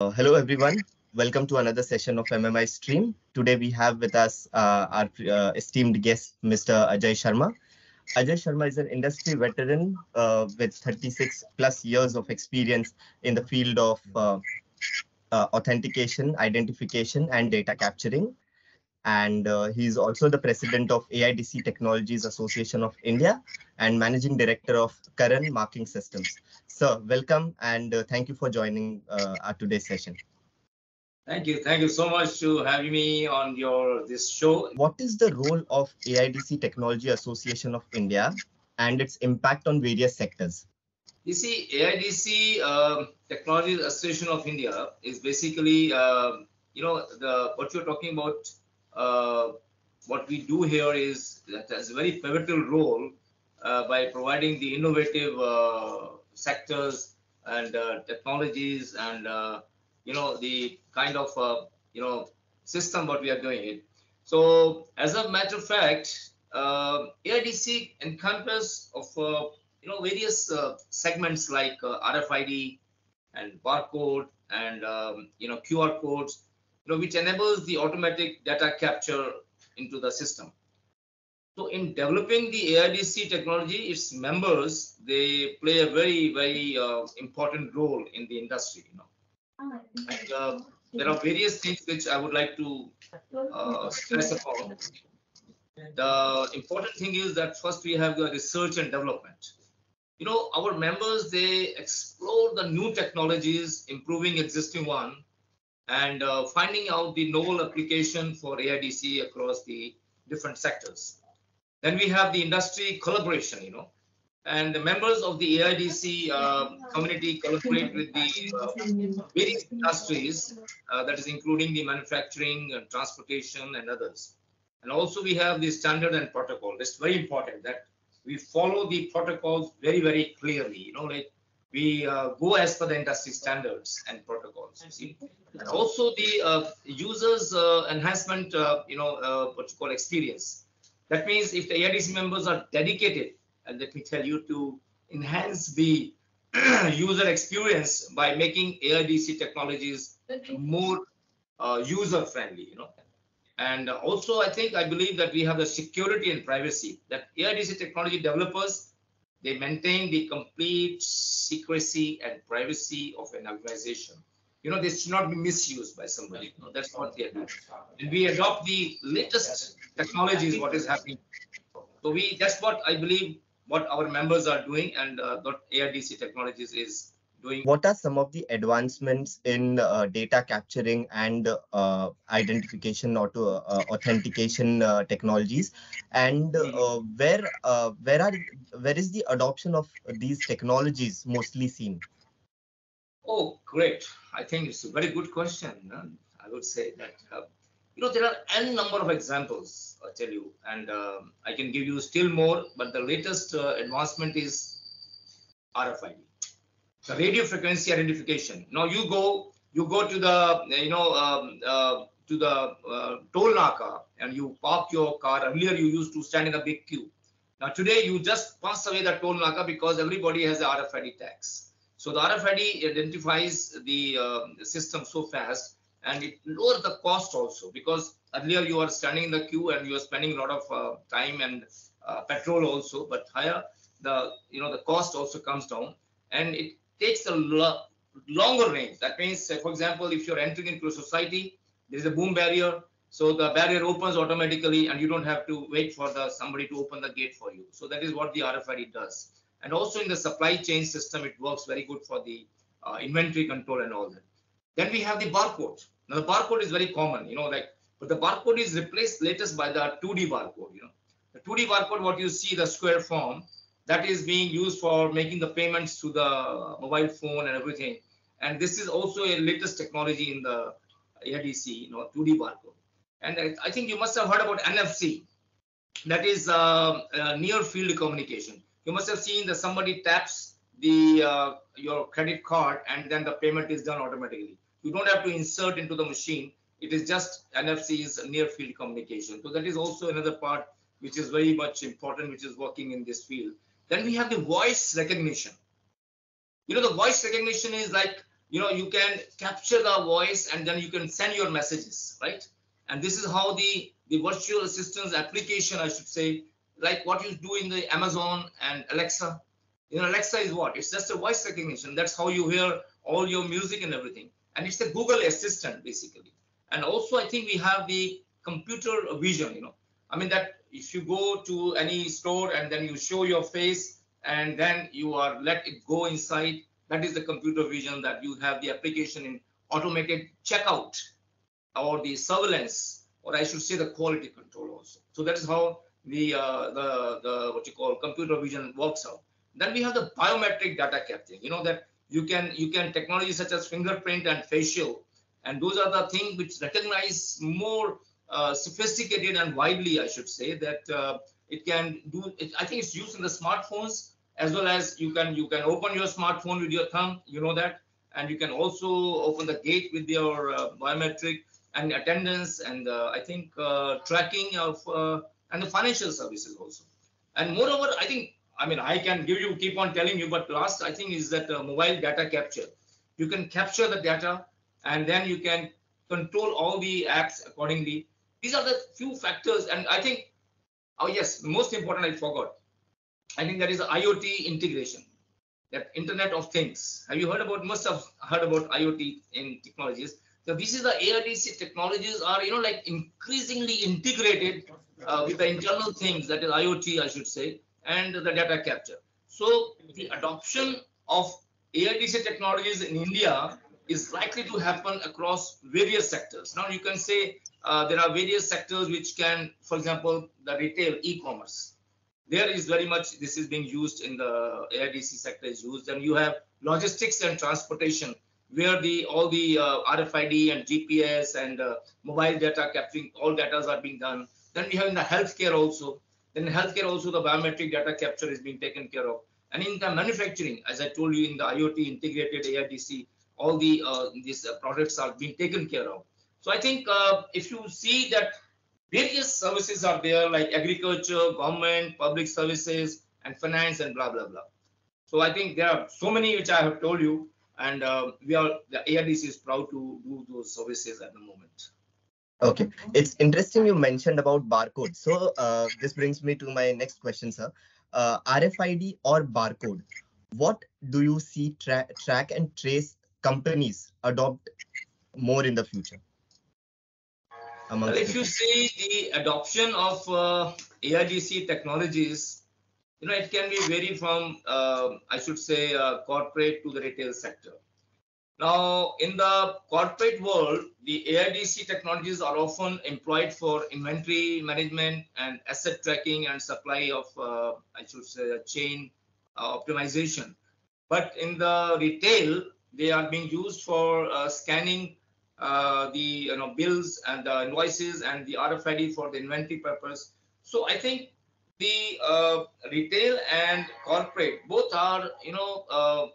Hello everyone, welcome to another session of MMI Stream. Today we have with us our esteemed guest, Mr. Ajay Sharma. Ajay Sharma is an industry veteran with 36 plus years of experience in the field of authentication, identification, and data capturing. And he's also the president of AIDC Technologies Association of India and managing director of Karan Marking Systems. Sir, welcome and thank you for joining our today's session. Thank you. Thank you so much to having me on this show. What is the role of AIDC Technology Association of India and its impact on various sectors? You see, AIDC Technology Association of India is basically, what you're talking about. What we do here is that has a very pivotal role by providing the innovative sectors and technologies and the kind of system what we are doing it. So as a matter of fact, AIDC encompass of various segments like RFID and barcode and QR codes, which enables the automatic data capture into the system. So in developing the AIDC technology, its members, they play a very, very important role in the industry. And there are various things which I would like to stress upon. The important thing is that first we have the research and development. Our members, they explore the new technologies, improving existing one, and finding out the novel application for AIDC across the different sectors. Then we have the industry collaboration, and the members of the AIDC community collaborate with the various industries, that is including the manufacturing and transportation and others. And also we have the standard and protocol. It's very important that we follow the protocols very, very clearly, like we go as per the industry standards and protocols, you see. And also the users enhancement, what you call experience. That means if the AIDC members are dedicated, and let me tell you, to enhance the user experience by making AIDC technologies more user friendly, And also, I believe that we have the security and privacy, that AIDC technology developers, they maintain the complete secrecy and privacy of an organization. This should not be misused by somebody. That's what they do. And we adopt the latest technologies, what is happening. So that's what I believe what our members are doing and what AIDC Technologies is doing. What are some of the advancements in data capturing and identification or authentication technologies, and where is the adoption of these technologies mostly seen? Oh, great! I think it's a very good question. I would say that there are n number of examples, I tell you, and I can give you still more. But the latest advancement is RFID. The radio frequency identification. Now you go to the toll naka and you park your car. Earlier you used to stand in a big queue. Now today you just pass away the toll naka because everybody has the RFID tags. So the RFID identifies the system so fast, and it lowers the cost also, because earlier you are standing in the queue and you are spending a lot of time and petrol also, but higher the cost also comes down, and it takes a longer range. That means, for example, if you're entering into a society, there is a boom barrier, so the barrier opens automatically and you don't have to wait for somebody to open the gate for you. So that is what the RFID does. And also in the supply chain system, it works very good for the inventory control and all that. Then we have the barcode. Now the barcode is very common, but the barcode is replaced latest by the 2D barcode. The 2D barcode, what you see, the square form, that is being used for making the payments to the mobile phone and everything. And this is also a latest technology in the AIDC, 2D barcode. And I think you must have heard about NFC. That is near field communication. You must have seen that somebody taps your credit card and then the payment is done automatically. You don't have to insert into the machine. It is just NFC is near field communication. So that is also another part which is very much important, which is working in this field. Then we have the voice recognition. The voice recognition is like you can capture the voice and then you can send your messages, right? And this is how the virtual assistance application, I should say, like what you do in the Amazon and Alexa. Alexa is what? It's just a voice recognition. That's how you hear all your music and everything. And it's a Google Assistant, basically. And also, I think we have the computer vision, I mean, that if you go to any store and then you show your face and then you are let it go inside, that is the computer vision, that you have the application in automated checkout or the surveillance, or I should say the quality control also. So that is how the what you call computer vision works out. Then we have the biometric data capturing, that you can technology such as fingerprint and facial, and those are the things which recognize more sophisticated and widely, I should say, that it can do it. I think it's used in the smartphones, as well as you can open your smartphone with your thumb, that, and you can also open the gate with your biometric, and attendance, and I think tracking of and the financial services also. And moreover, I can keep on telling you, but last I think is that mobile data capture. You can capture the data and then you can control all the apps accordingly. These are the few factors, and I think, oh yes, most important I forgot. I think that is IoT integration, that Internet of Things. Have you must have heard about IoT in technologies? So this is the AIDC technologies are, like increasingly integrated with the internal things, that is IoT, I should say, and the data capture. So the adoption of AIDC technologies in India is likely to happen across various sectors. Now you can say there are various sectors which can, for example, the retail, e-commerce. There is very much this is being used in the AIDC sector is used, and you have logistics and transportation, where all the RFID and GPS and mobile data capturing, all data are being done. Then we have in the healthcare also. Then in healthcare also the biometric data capture is being taken care of. And in the manufacturing, as I told you, in the IoT integrated AIDC, all the these products are being taken care of. So I think if you see that various services are there, like agriculture, government, public services, and finance, and blah, blah, blah. So I think there are so many which I have told you, and the AIDC is proud to do those services at the moment. Okay, it's interesting you mentioned about barcode. So this brings me to my next question, sir. RFID or barcode, what do you see track and trace companies adopt more in the future? Well, if you see the adoption of AIDC technologies, it can be vary from, I should say, corporate to the retail sector. Now, in the corporate world, the AIDC technologies are often employed for inventory management and asset tracking and supply of, I should say, chain optimization. But in the retail, they are being used for scanning the bills and the invoices and the RFID for the inventory purpose. So I think the retail and corporate both are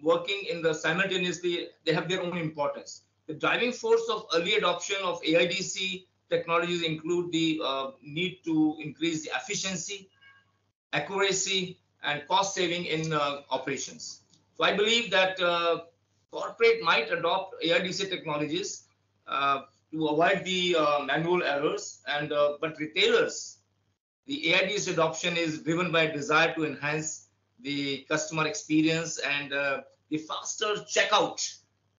working in the simultaneously. They have their own importance. The driving force of early adoption of AIDC technologies include the need to increase the efficiency, accuracy, and cost saving in operations. So I believe that corporate might adopt AIDC technologies to avoid the manual errors, and but retailers, the AIDC adoption is driven by a desire to enhance the customer experience and the faster checkout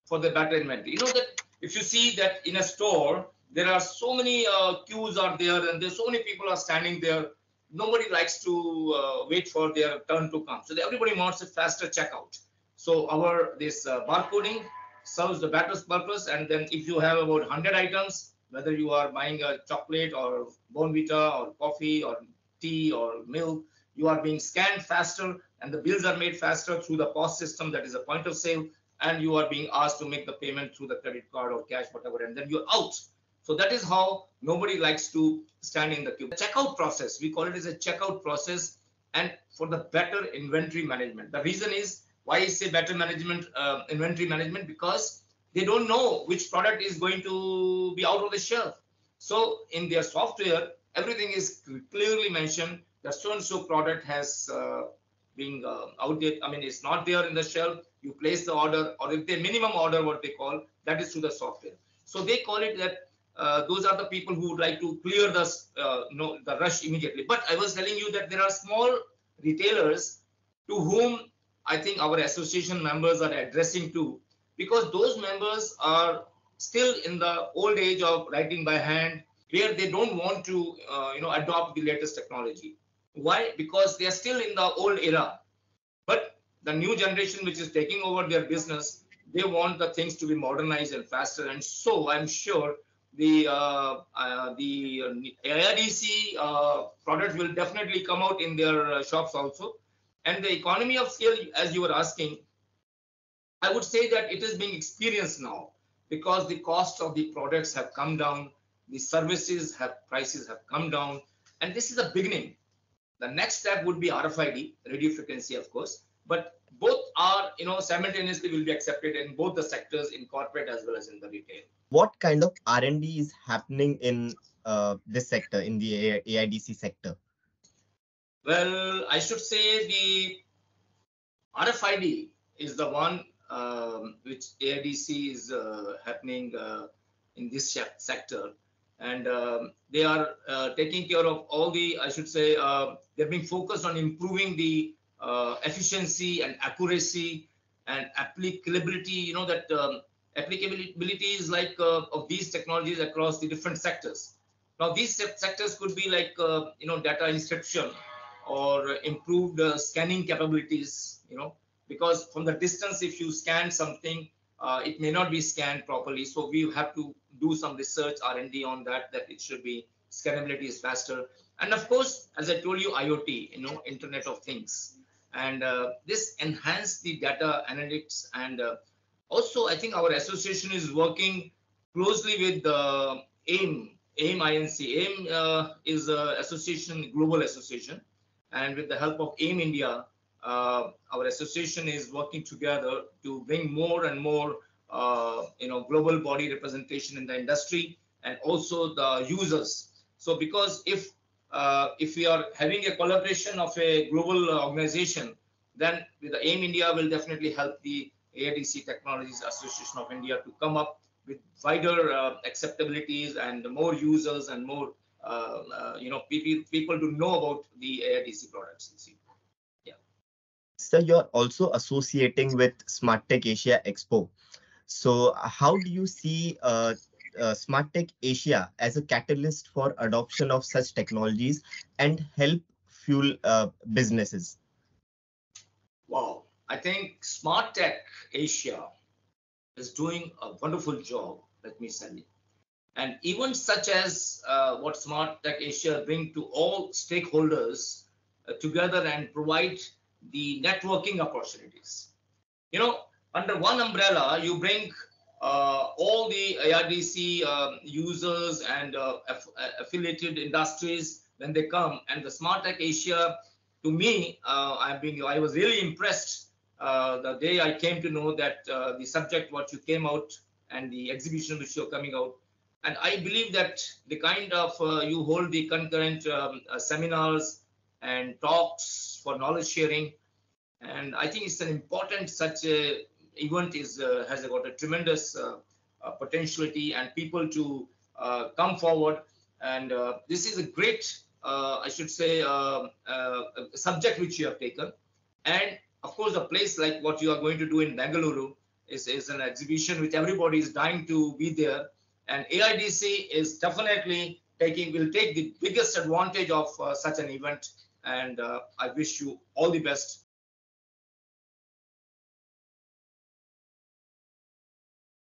for the better inventory. That if you see that in a store, there are so many queues are there, and there's so many people are standing there. Nobody likes to wait for their turn to come. So everybody wants a faster checkout. So this barcoding serves the better purpose. And then if you have about 100 items, whether you are buying a chocolate or Bonvita or coffee or tea or milk, you are being scanned faster, and the bills are made faster through the POS system, that is a point of sale, and you are being asked to make the payment through the credit card or cash, whatever, and then you're out. So that is how nobody likes to stand in the queue. The checkout process, we call it as a checkout process, and for the better inventory management. The reason is why I say better management, inventory management, because they don't know which product is going to be out of the shelf. So in their software, everything is clearly mentioned that so-and-so product has been outdated. I mean, it's not there in the shelf. You place the order, or if they minimum order, what they call, that is through the software. So they call it that those are the people who would like to clear the the rush immediately. But I was telling you that there are small retailers to whom I think our association members are addressing to, because those members are still in the old age of writing by hand, where they don't want to adopt the latest technology. Why? Because they are still in the old era. But the new generation which is taking over their business, they want the things to be modernized and faster. And so I'm sure the AIDC product will definitely come out in their shops also. And the economy of scale, as you were asking, I would say that it is being experienced now, because the cost of the products have come down, the prices have come down, and this is a beginning. The next step would be RFID, radio frequency, of course, but both are, simultaneously will be accepted in both the sectors, in corporate as well as in the retail. What kind of R&D is happening in this sector, in the AIDC sector? Well, I should say the RFID is the one which AIDC is happening in this sector. And they are taking care of all the, I should say, they're being focused on improving the efficiency and accuracy and applicability, applicability is like of these technologies across the different sectors. Now, these sectors could be like, data inscription or improved scanning capabilities, because from the distance, if you scan something, it may not be scanned properly. So we have to do some research R&D on that it should be, scannability is faster. And of course, as I told you, IoT, Internet of Things. And this enhance the data analytics. And also, I think our association is working closely with AIM INC. AIM is a global association. And with the help of AIM India, our association is working together to bring more and more, global body representation in the industry and also the users. So, because if we are having a collaboration of a global organization, then with the AIM India will definitely help the AIDC Technologies Association of India to come up with wider acceptabilities and more users and more, people to know about the AIDC products. So you're also associating with SmartTech Asia Expo. So how do you see SmartTech Asia as a catalyst for adoption of such technologies and help fuel businesses? Wow, I think SmartTech Asia is doing a wonderful job, let me say. And even such as what SmartTech Asia bring to all stakeholders together and provide the networking opportunities. Under one umbrella, you bring all the AIDC users and affiliated industries when they come. And the SmartTech Asia, to me, I was really impressed the day I came to know that the subject what you came out and the exhibition which you're coming out. And I believe that the kind of you hold the concurrent seminars and talks for knowledge sharing, and I think it's an important such a event has got a tremendous potentiality and people to come forward. And this is a great, I should say, subject which you have taken. And of course, a place like what you are going to do in Bengaluru is an exhibition which everybody is dying to be there. And AIDC is definitely will take the biggest advantage of such an event. And I wish you all the best